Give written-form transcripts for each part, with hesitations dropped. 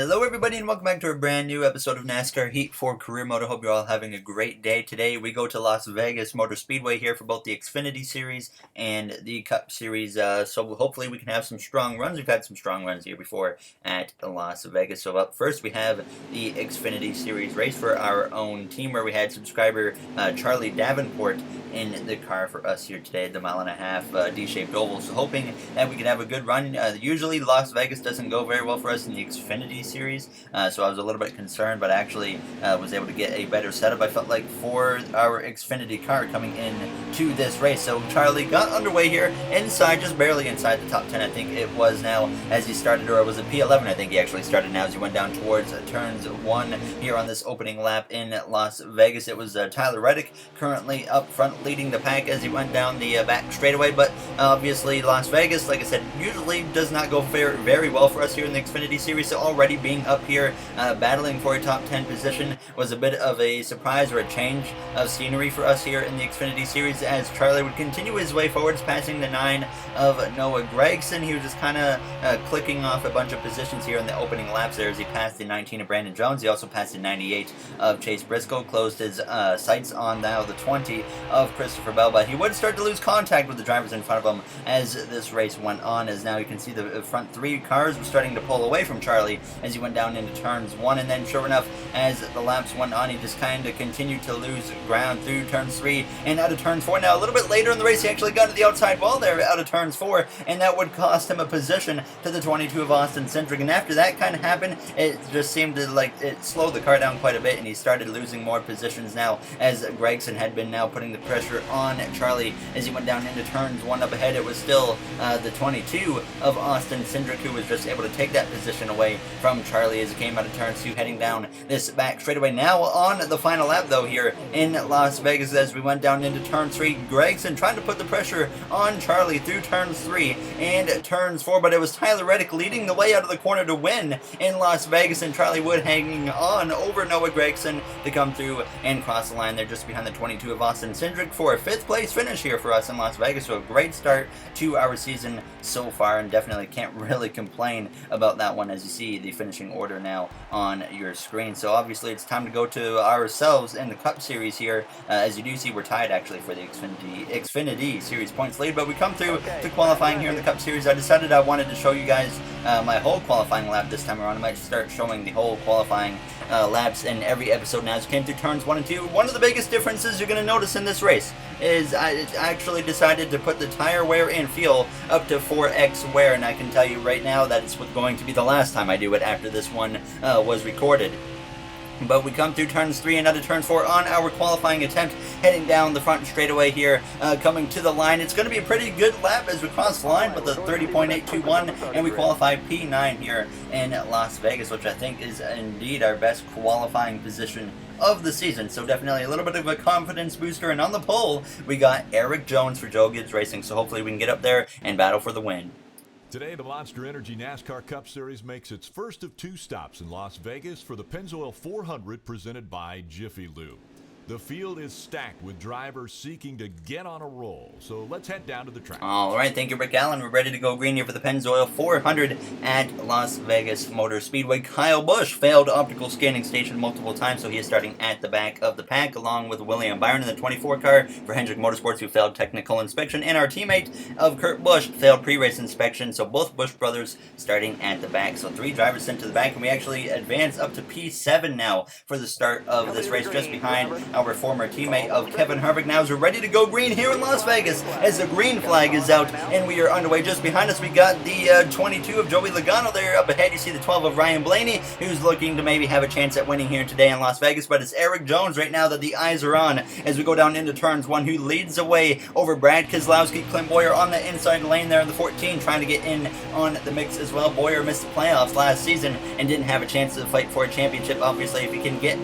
Hello everybody and welcome back to a brand new episode of NASCAR Heat 4 Career Mode. I hope you're all having a great day. Today we go to Las Vegas Motor Speedway here for both the Xfinity Series and the Cup Series. So hopefully we can have some strong runs. We've had some strong runs here before at Las Vegas. So up first we have the Xfinity Series race for our own team where we had subscriber Charlie Davenport in the car for us here today at the mile-and-a-half D-shaped oval. So hoping that we can have a good run. Usually Las Vegas doesn't go very well for us in the Xfinity Series, so I was a little bit concerned, but I actually was able to get a better setup, I felt like, for our Xfinity car coming in to this race. So Charlie got underway here inside, just barely inside the top 10, I think it was now, as he started, or was it P11? I think he actually started now as he went down towards turns 1 here on this opening lap in Las Vegas. It was Tyler Reddick currently up front leading the pack as he went down the back straightaway, but obviously Las Vegas, like I said, usually does not go very well for us here in the Xfinity Series, so already being up here battling for a top 10 position was a bit of a surprise or a change of scenery for us here in the Xfinity Series as Charlie would continue his way forwards, passing the 9 of Noah Gragson. He was just kind of clicking off a bunch of positions here in the opening laps there as he passed the 19 of Brandon Jones. He also passed the 98 of Chase Briscoe, closed his sights on now the 20 of Christopher Bell, but he would start to lose contact with the drivers in front of him as this race went on, as now you can see the front 3 cars were starting to pull away from Charlie as he went down into turns 1, and then sure enough, as the laps went on, he just kind of continued to lose ground through turns 3 and out of turns 4. Now a little bit later in the race he actually got to the outside wall there out of turns 4, and that would cost him a position to the 22 of Austin Cindric, and after that kind of happened, it just seemed to it slowed the car down quite a bit, and he started losing more positions now as Gragson had been now putting the pressure on Charlie as he went down into turns 1 up ahead. It was still the 22 of Austin Cindric who was just able to take that position away from Charlie as he came out of turn 2 heading down this back straightaway. Now on the final lap though here in Las Vegas as we went down into turn 3, Gragson trying to put the pressure on Charlie through turns 3 and turns 4, but it was Tyler Reddick leading the way out of the corner to win in Las Vegas, and Charlie Wood hanging on over Noah Gragson to come through and cross the line there just behind the 22 of Austin Cindric for a 5th place finish here for us in Las Vegas. So a great start to our season so far, and definitely can't really complain about that one as you see the finishing order now on your screen. So obviously it's time to go to ourselves in the Cup Series here. As you do see, we're tied actually for the Xfinity Series points lead, but we come through to qualifying here in the Cup Series. I decided I wanted to show you guys my whole qualifying lap this time around. I might start showing the whole qualifying laps in every episode now as we came through turns 1 and 2. One of the biggest differences you're going to notice in this race is I actually decided to put the tire wear and feel up to 4x wear, and I can tell you right now that it's going to be the last time I do it after this one was recorded. But we come through turns 3 and out of turns 4 on our qualifying attempt, heading down the front straightaway here, coming to the line. It's going to be a pretty good lap as we cross the line with a 30.821, and we qualify P9 here in Las Vegas, which I think is indeed our best qualifying position of the season. So definitely a little bit of a confidence booster, and on the pole we got Eric Jones for Joe Gibbs Racing, so hopefully we can get up there and battle for the win. Today, the Monster Energy NASCAR Cup Series makes its first of 2 stops in Las Vegas for the Pennzoil 400 presented by Jiffy Lube. The field is stacked with drivers seeking to get on a roll, so let's head down to the track. Alright, thank you, Rick Allen. We're ready to go green here for the Pennzoil 400 at Las Vegas Motor Speedway. Kyle Busch failed optical scanning station multiple times, so he is starting at the back of the pack, along with William Byron in the 24 car for Hendrick Motorsports, who failed technical inspection, and our teammate of Kurt Busch failed pre-race inspection, so both Busch brothers starting at the back. So 3 drivers sent to the back, and we actually advance up to P7 now for the start of this race, just behind our former teammate of Kevin Harvick. Now as we're ready to go green here in Las Vegas as the green flag is out and we are underway. Just behind us we got the 22 of Joey Logano there. Up ahead you see the 12 of Ryan Blaney, who's looking to maybe have a chance at winning here today in Las Vegas, but it's Eric Jones right now that the eyes are on as we go down into turns 1, who leads away over Brad Keselowski. Clint Boyer on the inside lane there in the 14 trying to get in on the mix as well. Boyer missed the playoffs last season and didn't have a chance to fight for a championship. Obviously if he can get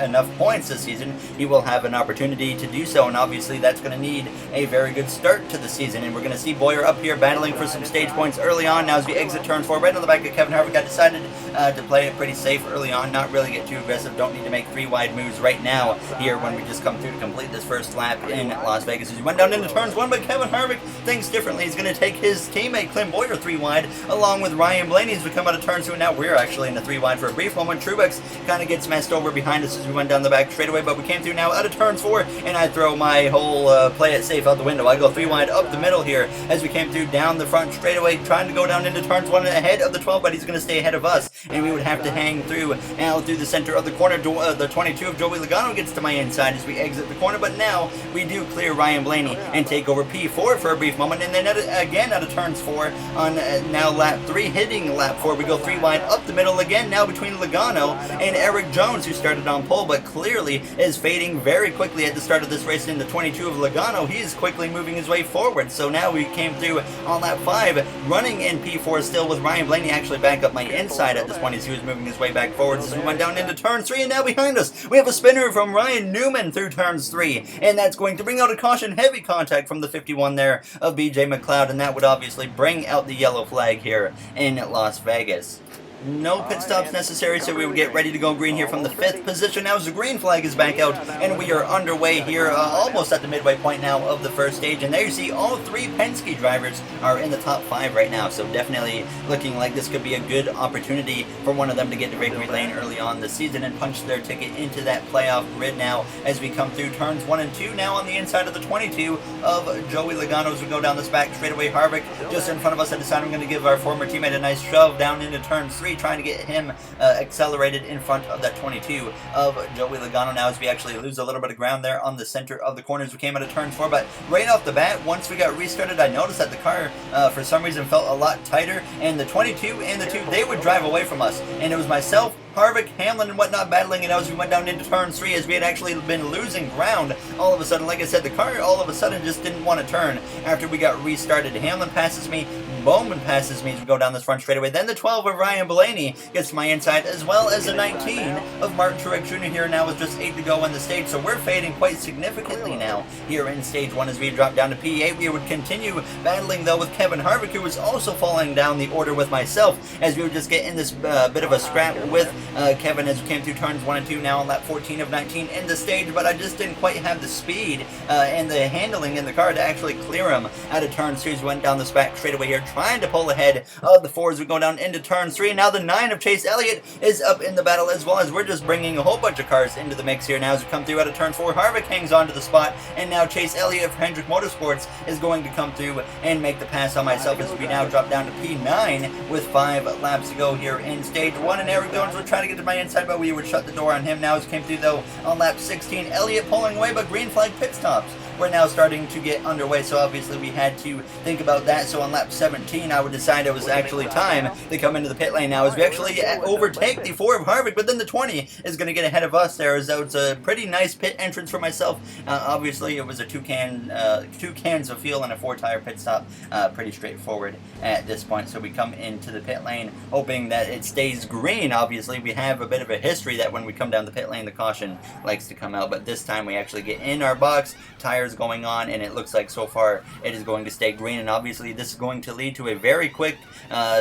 enough points this season, he will have an opportunity to do so, and obviously that's going to need a very good start to the season. And we're going to see Boyer up here battling for some stage points early on. Now as we exit turn 4, right on the back of Kevin Harvick, I decided to play it pretty safe early on, not really get too aggressive. Don't need to make 3 wide moves right now here when we just come through to complete this first lap in Las Vegas. As we went down into turns 1, but Kevin Harvick thinks differently. He's going to take his teammate Clint Boyer 3 wide along with Ryan Blaney as we come out of turn 2, and now we're actually in the 3 wide for a brief moment. Truex kind of gets messed over behind us as we went down the back straightaway, but we came through now out of turns 4, and I throw my whole play it safe out the window. I go 3 wide up the middle here as we came through down the front straightaway, trying to go down into turns 1 ahead of the 12, but he's going to stay ahead of us, and we would have to hang through now through the center of the corner. The 22 of Joey Logano gets to my inside as we exit the corner, but now we do clear Ryan Blaney and take over P4 for a brief moment, and then again out of turns 4 on now lap 3, hitting lap 4, we go 3 wide up the middle again, now between Logano and Eric Jones, who started on pole but clearly is fading very quickly at the start of this race. In the 22 of Logano, he's quickly moving his way forward, so now we came through on lap 5 running in P4 still with Ryan Blaney actually back up my inside at this point as he was moving his way back forward as we went down into turn 3, and now behind us we have a spinner from Ryan Newman through turns 3, and that's going to bring out a caution, heavy contact from the 51 there of BJ McLeod, and that would obviously bring out the yellow flag here in Las Vegas. No pit stops necessary, so we would get ready to go green here from the 5th position. Now as the green flag is back out, and we are underway here almost at the midway point now of the first stage. And there you see all 3 Penske drivers are in the top 5 right now, so definitely looking like this could be a good opportunity for one of them to get to victory lane early on the season and punch their ticket into that playoff grid now as we come through turns 1 and 2. Now on the inside of the 22 of Joey Logano as we go down this back straightaway. Harvick just in front of us. I decided I'm going to give our former teammate a nice shove down into turn 3, trying to get him accelerated in front of that 22 of Joey Logano now as we actually lose a little bit of ground there on the center of the corners. We came out of turn 4, but right off the bat, once we got restarted, I noticed that the car for some reason felt a lot tighter, and the 22 and the 2, they would drive away from us, and it was myself, Harvick, Hamlin, and whatnot battling it out as we went down into turn 3 as we had actually been losing ground. All of a sudden, like I said, the car all of a sudden just didn't want to turn after we got restarted. Hamlin passes me, Bowman passes me as we go down this front straightaway. Then the 12 of Ryan Blaney gets to my inside, as well as the 19 of Martin Truex Jr. here now with just 8 to go in the stage. So we're fading quite significantly now here in stage 1 as we drop down to P8. We would continue battling though with Kevin Harvick, who was also falling down the order with myself as we would just get in this bit of a scrap with Kevin as we came through turns 1 and 2 now on lap 14 of 19 in the stage, but I just didn't quite have the speed and the handling in the car to actually clear him out of turn 2 as we went down this back straightaway here, trying to pull ahead of the 4 as we go down into turn 3. Now the 9 of Chase Elliott is up in the battle, as well as we're just bringing a whole bunch of cars into the mix here now as we come through out of turn 4. Harvick hangs on to the spot, and now Chase Elliott of Hendrick Motorsports is going to come through and make the pass on myself as we now drop down to P9 with 5 laps to go here in stage 1. And Eric Jones, we're trying to get to my inside, but we would shut the door on him now as we came through though on lap 16. Elliott pulling away, but green flag pit stops we're now starting to get underway, so obviously we had to think about that. So on lap 17, I would decide it was actually time to come into the pit lane now as we actually overtake the 4 of Harvick, but then the 20 is going to get ahead of us there, as that was a pretty nice pit entrance for myself. Obviously, it was a 2 cans of fuel and a 4-tire pit stop. Pretty straightforward at this point. So we come into the pit lane hoping that it stays green. Obviously, we have a bit of a history that when we come down the pit lane, the caution likes to come out, but this time we actually get in our box, tires going on, and it looks like so far it is going to stay green. And obviously this is going to lead to a very quick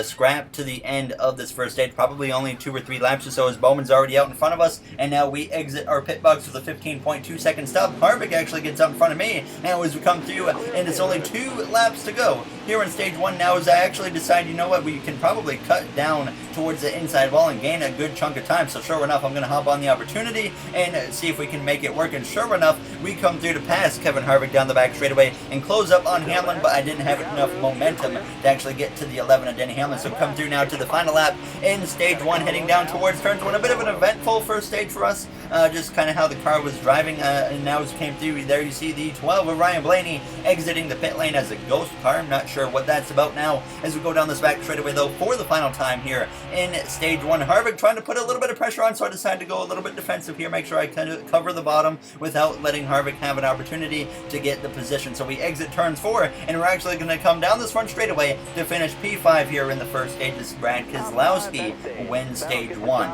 scrap to the end of this first stage, probably only 2 or 3 laps or so, as Bowman's already out in front of us, and now we exit our pit box with a 15.2 second stop. Harvick actually gets out in front of me now as we come through, and it's only 2 laps to go here in stage 1 now, as I actually decide, you know what, we can probably cut down towards the inside wall and gain a good chunk of time. So sure enough, I'm going to hop on the opportunity and see if we can make it work. And sure enough, we come through to pass Kevin Harvick down the back straightaway and close up on Hamlin, but I didn't have enough momentum to actually get to the 11 of Denny Hamlin. So come through now to the final lap in stage 1, heading down towards turns 1. A bit of an eventful first stage for us, just kind of how the car was driving, and now as we came through, there you see the 12 of Ryan Blaney exiting the pit lane as a ghost car. I'm not sure what that's about now as we go down this back straightaway though for the final time here in stage 1. Harvick trying to put a little bit of pressure on, so I decided to go a little bit defensive here, make sure I kind of cover the bottom without letting Harvick have an opportunity to get the position. So we exit turns 4, and we're actually going to come down this front straightaway to finish P5 here in the first stage. This is Brad Keselowski wins stage 1.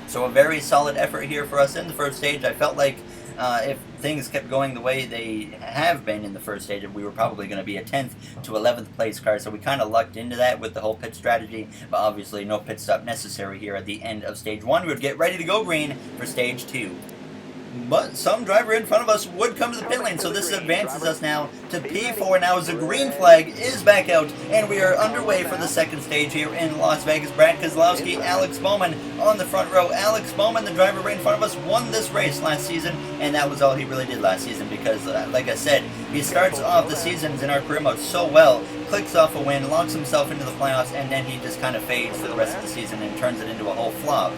So a very solid effort here for us in the first stage. I felt like if things kept going the way they have been in the first stage, we were probably going to be a 10th to 11th place car. So we kind of lucked into that with the whole pit strategy, but obviously no pit stop necessary here at the end of stage 1. We would get ready to go green for stage 2. But some driver in front of us would come to the pit lane, so this advances us now to P4 now as the green flag is back out, and we are underway for the second stage here in Las Vegas. Brad Keselowski, Alex Bowman on the front row. Alex Bowman, the driver right in front of us, won this race last season, and that was all he really did last season because, like I said, he starts off the seasons in our career mode so well, clicks off a win, locks himself into the playoffs, and then he just kind of fades for the rest of the season and turns it into a whole flop.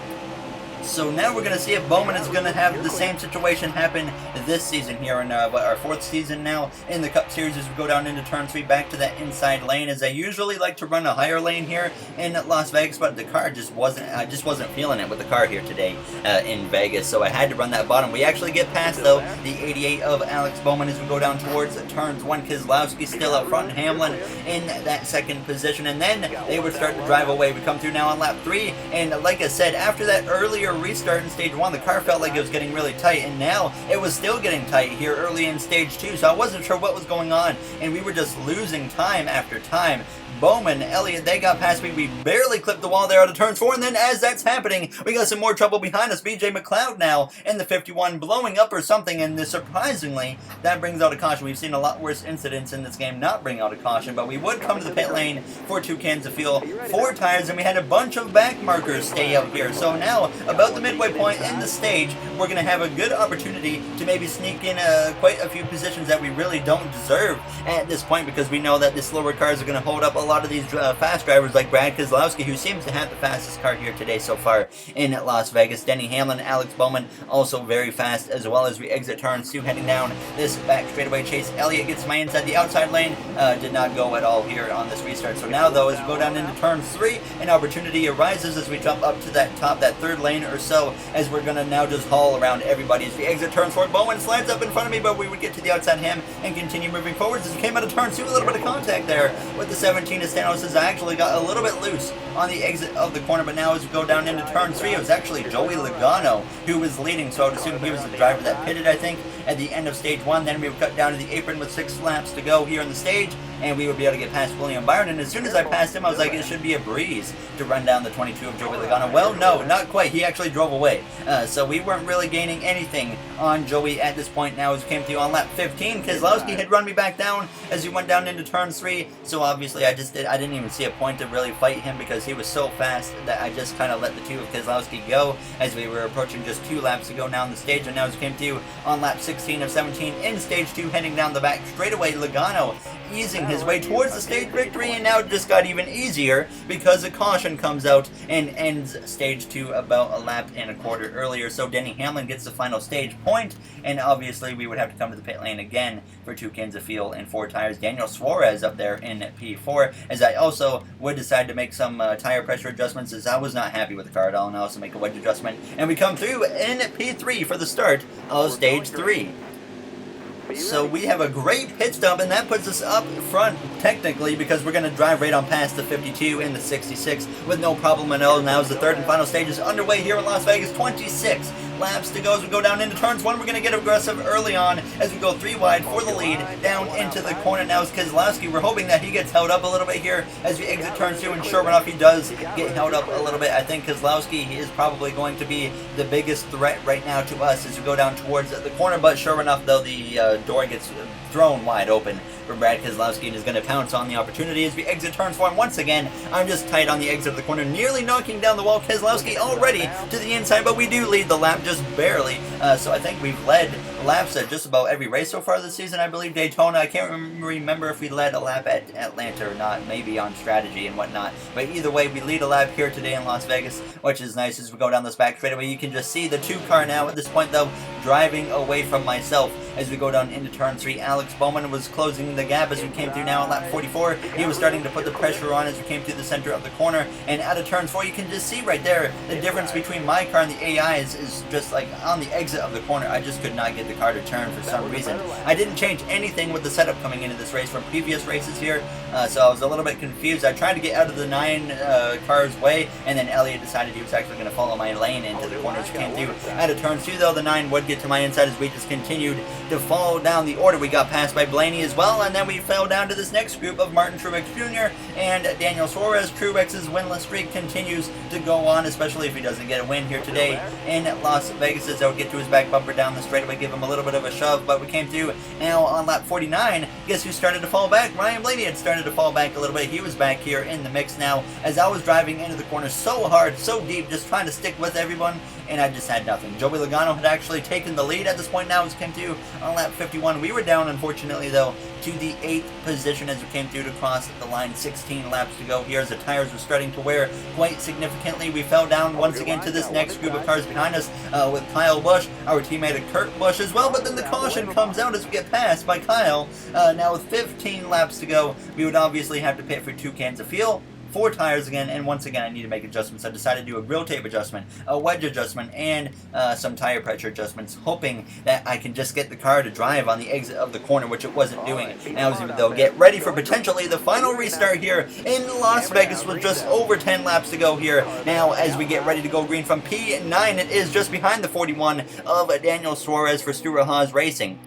So now we're going to see if Bowman is going to have the same situation happen this season here in our 4th season now in the Cup Series as we go down into turn 3 back to that inside lane, as I usually like to run a higher lane here in Las Vegas, but the car just wasn't, I just wasn't feeling it with the car here today in Vegas, so I had to run that bottom. We actually get past, though, the 88 of Alex Bowman as we go down towards turns 1. Keselowski still up front, Hamlin in that second position, and then they would start to drive away. We come through now on lap 3, and like I said, after that earlier restart in stage 1, the car felt like it was getting really tight, and now it was still getting tight here early in stage 2, so I wasn't sure what was going on, and we were just losing time after time. Bowman, Elliott, they got past me. We barely clipped the wall there out of turn 4, and then as that's happening, we got some more trouble behind us. BJ McLeod now in the 51 blowing up or something, and surprisingly, that brings out a caution. We've seen a lot worse incidents in this game not bring out a caution, but we would come to the pit lane for 2 cans of fuel, 4 tires, and we had a bunch of back markers stay out here. So now, about the midway point in the stage, we're going to have a good opportunity to maybe sneak in quite a few positions that we really don't deserve at this point, because we know that the slower cars are going to hold up a lot of these fast drivers like Brad Keselowski, who seems to have the fastest car here today so far in Las Vegas. Denny Hamlin, Alex Bowman also very fast, as well as we exit turn 2 heading down this back straightaway. Chase Elliott gets my inside the outside lane, did not go at all here on this restart. So now, though, as we go down into turn 3, an opportunity arises as we jump up to that top, that 3rd lane or so, as we're going to now just haul around everybody. As we exit turn 4, Bowman slides up in front of me, but we would get to the outside him and continue moving forwards. As we came out of turn 2, a little bit of contact there with the 17 of Stanos, as I actually got a little bit loose on the exit of the corner, but now as we go down into turn 3, it was actually Joey Logano who was leading, so I would assume he was the driver that pitted, I think, at the end of stage 1. Then we would cut down to the apron with 6 laps to go here in the stage, and we would be able to get past William Byron, and as soon as I passed him, I was like, it should be a breeze to run down the 22 of Joey Logano. Well, no, not quite. He actually drove away, so we weren't really gaining anything on Joey at this point. Now as we came through on lap 15, Keselowski had run me back down as we went down into turn 3, so obviously I didn't even see a point to really fight him because he was so fast that I just kind of let the 2 of Keselowski go as we were approaching just 2 laps to go down the stage. And now as we came through on lap 16 of 17 in stage 2, heading down the back straightaway, Logano easing his way towards the stage victory, and now it just got even easier because a caution comes out and ends stage 2 about a lap and a quarter earlier. So Denny Hamlin gets the final stage point, and obviously we would have to come to the pit lane again for 2 cans of fuel and 4 tires. Daniel Suarez up there in P4, as I also would decide to make some tire pressure adjustments, as I was not happy with the car at all, and I also make a wedge adjustment, and we come through in P3 for the start of stage 3. So we have a great pit stop, and that puts us up front technically, because we're going to drive right on past the 52 and the 66 with no problem at all. Now as the 3rd and final stage is underway here in Las Vegas, 26 laps to go as we go down into turns 1. We're going to get aggressive early on as we go 3 wide for the lead down into the corner. Now as Keselowski, we're hoping that he gets held up a little bit here as we exit turn 2, and sure enough, he does get held up a little bit. I think Keselowski is probably going to be the biggest threat right now to us as we go down towards the corner, but sure enough, though, the door gets thrown wide open for Brad Keselowski, and is going to pounce on the opportunity as we exit turn 4. And once again, I'm just tight on the exit of the corner, nearly knocking down the wall. Keselowski already to the inside, but we do lead the lap just barely. So I think we've led laps at just about every race so far this season. I believe Daytona, I can't remember if we led a lap at Atlanta or not, maybe on strategy and whatnot. But either way, we lead a lap here today in Las Vegas, which is nice as we go down this back straightaway. You can just see the 2 car now at this point, though, driving away from myself as we go down into turn 3. Alex Bowman was closing the gap as we came through now on lap 44. He was starting to put the pressure on as we came through the center of the corner, and out of turn 4, you can just see right there the difference between my car and the AI is just like on the exit of the corner. I just could not get the the car to turn for some reason. I didn't change anything with the setup coming into this race from previous races here, so I was a little bit confused. I tried to get out of the 9 car's way, and then Elliott decided he was actually going to follow my lane into the corners. Came through out of turn 2, though. The 9 would get to my inside as we just continued to fall down the order. We got passed by Blaney as well, and then we fell down to this next group of Martin Truex Jr. and Daniel Suarez. Truex's winless streak continues to go on, especially if he doesn't get a win here today in Las Vegas, as I would get to his back bumper down the straightaway, give him a little bit of a shove, but we came through now on lap 49. Guess who started to fall back? Ryan Blaney had started to fall back a little bit. He was back here in the mix now, as I was driving into the corner so hard, so deep, just trying to stick with everyone, and I just had nothing. Joey Logano had actually taken the lead at this point now, as we came through on lap 51. We were down, unfortunately, though, to the 8th position as we came through to cross the line. 16 laps to go here as the tires were starting to wear quite significantly. We fell down once again to this next group of cars behind us with Kyle Busch, our teammate Kurt Busch as well, but then the caution comes out as we get passed by Kyle. Now with 15 laps to go, we would obviously have to pit for 2 cans of fuel, 4 tires again, and once again I need to make adjustments. I decided to do a grill tape adjustment, a wedge adjustment, and some tire pressure adjustments, hoping that I can just get the car to drive on the exit of the corner, which it wasn't doing. Now as we though get ready for potentially the final restart here in Las Vegas with just over 10 laps to go here. Now as we get ready to go green from P9, it is just behind the 41 of Daniel Suarez for Stewart-Haas Racing.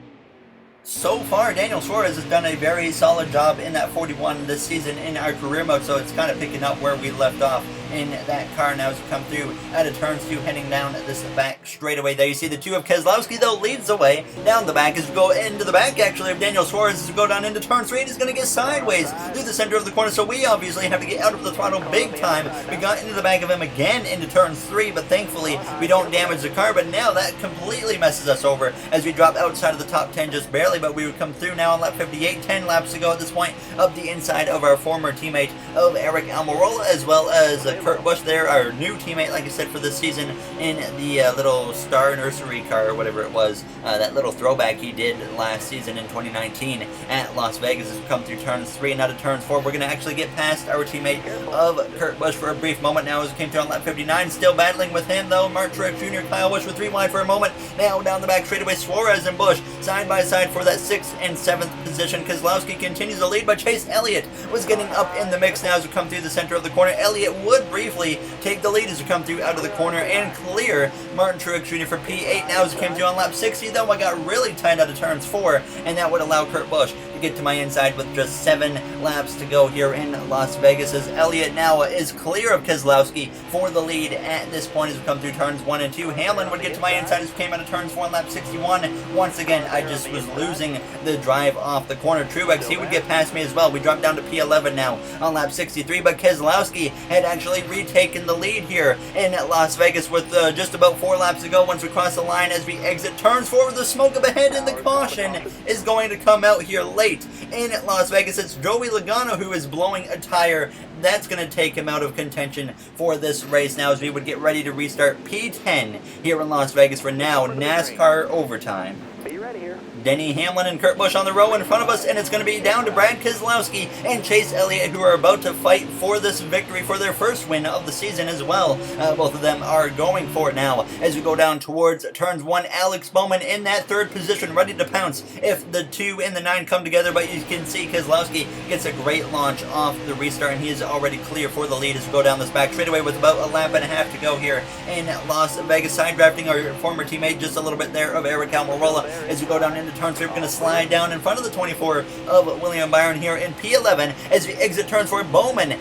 So far, Daniel Suarez has done a very solid job in that 41 this season in our career mode, so it's kind of picking up where we left off in that car now as we come through out of turns 2, heading down this back straightaway. There you see the 2 of Keselowski, though, leads the way down the back as we go into the back, actually, of Daniel Suarez as we go down into turn 3, and he's going to get sideways through the center of the corner, so we obviously have to get out of the throttle big time. We got into the back of him again into turn 3, but thankfully we don't damage the car, but now that completely messes us over as we drop outside of the top 10 just barely, but we would come through now on lap 58, 10 laps to go at this point, up the inside of our former teammate of Eric Almirola, as well as Kurt Busch there, our new teammate, like I said, for this season in the little Star Nursery car or whatever it was, that little throwback he did last season in 2019 at Las Vegas. As we come through turns 3 and out of turns 4, we're going to actually get past our teammate of Kurt Busch for a brief moment now as we came through on lap 59, still battling with him though. Martin Truex Jr., Kyle Busch with 3 wide for a moment. Now down the back straightaway, Suarez and Busch side by side for that 6th and 7th position. Keselowski continues the lead, but Chase Elliott was getting up in the mix now as we come through the center of the corner. Elliott would briefly take the lead as we come through out of the corner and clear Martin Truex Jr. for P8 now as we came through on lap 60, though I got really tight out of turns 4, and that would allow Kurt Busch to get to my inside with just 7 laps to go here in Las Vegas, as Elliott now is clear of Keselowski for the lead at this point as we come through turns 1 and 2. Hamlin would get to my inside as we came out of turns 4 on lap 61. Once again, I just was losing the drive off the corner. Truex, he would get past me as well. We dropped down to P11 now on lap 63, but Keselowski had actually retaken the lead here in Las Vegas with just about 4 laps to go once we cross the line as we exit turns 4 with the smoke up ahead, and the caution is going to come out here late in Las Vegas. It's Joey Logano who is blowing a tire. That's going to take him out of contention for this race now as we would get ready to restart P10 here in Las Vegas for now NASCAR overtime. Are you ready here? Denny Hamlin and Kurt Busch on the row in front of us, and it's going to be down to Brad Keselowski and Chase Elliott, who are about to fight for this victory for their first win of the season as well. Both of them are going for it now as we go down towards turns 1. Alex Bowman in that 3rd position, ready to pounce if the 2 and the 9 come together, but you can see Keselowski gets a great launch off the restart, and he is already clear for the lead as we go down this back straightaway with about a lap and a half to go here in Las Vegas. Side drafting our former teammate just a little bit there of Eric Almirola as we go down into turn 3. We're going to slide down in front of the 24 of William Byron here in P11 as we exit turns 4. Bowman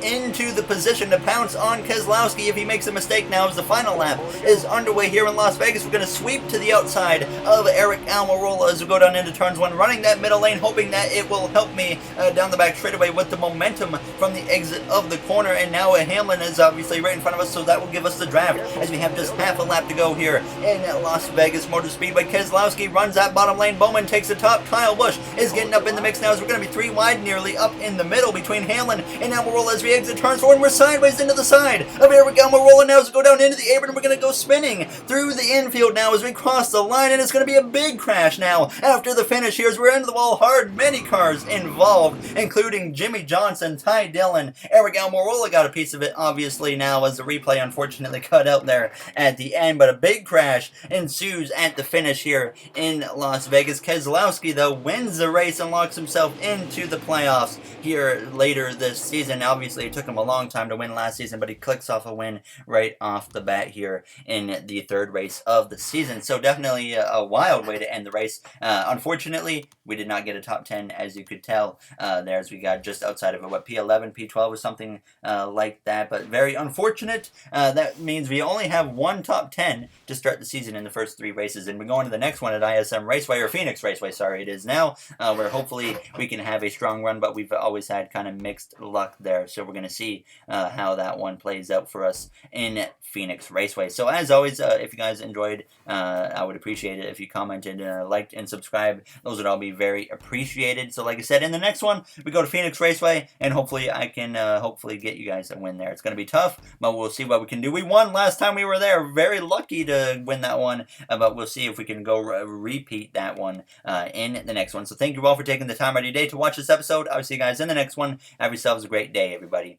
into the position to pounce on Keselowski if he makes a mistake now as the final lap is underway here in Las Vegas. We're going to sweep to the outside of Eric Almirola as we go down into turns 1, running that middle lane, hoping that it will help me down the back straightaway with the momentum from the exit of the corner. And now Hamlin is obviously right in front of us, so that will give us the draft as we have just half a lap to go here in Las Vegas Motor Speedway. Keselowski runs that bottom lane. Bowman takes the top. Kyle Busch is getting up in the mix now as we're going to be 3 wide nearly up in the middle between Hamlin and Almirola as we exit turns forward, and we're sideways into the side of Here We Go. We're rolling now as we go down into the apron, and we're going to go spinning through the infield now as we cross the line, and it's going to be a big crash now after the finish here as we're into the wall hard. Many cars involved, including Jimmy Johnson, Ty Dillon, Ariel Morola got a piece of it, obviously, now as the replay unfortunately cut out there at the end, but a big crash ensues at the finish here in Las Vegas. Keselowski, though, wins the race and locks himself into the playoffs here later this season. Obviously, it took him a long time to win last season, but he clicks off a win right off the bat here in the third race of the season. So definitely a wild way to end the race. Unfortunately, we did not get a top 10, as you could tell there, as we got just outside of it, what, P11, P12 or something like that, but very unfortunate. That means we only have one top 10 to start the season in the first three races, and we're going to the next one at ISM Raceway, or Phoenix Raceway, sorry, it is now, where hopefully we can have a strong run, but we've always had kind of mixed luck there, so we're going to see how that one plays out for us in Phoenix Raceway. So as always, if you guys enjoyed, I would appreciate it if you commented, liked, and subscribed. Those would all be very appreciated. So like I said, in the next one, we go to Phoenix Raceway, and hopefully I can hopefully get you guys a win there. It's going to be tough, but we'll see what we can do. We won last time we were there. Very lucky to win that one, but we'll see if we can go repeat that one in the next one. So thank you all for taking the time out of your day to watch this episode. I'll see you guys in the next one. Have yourselves a great day, everybody.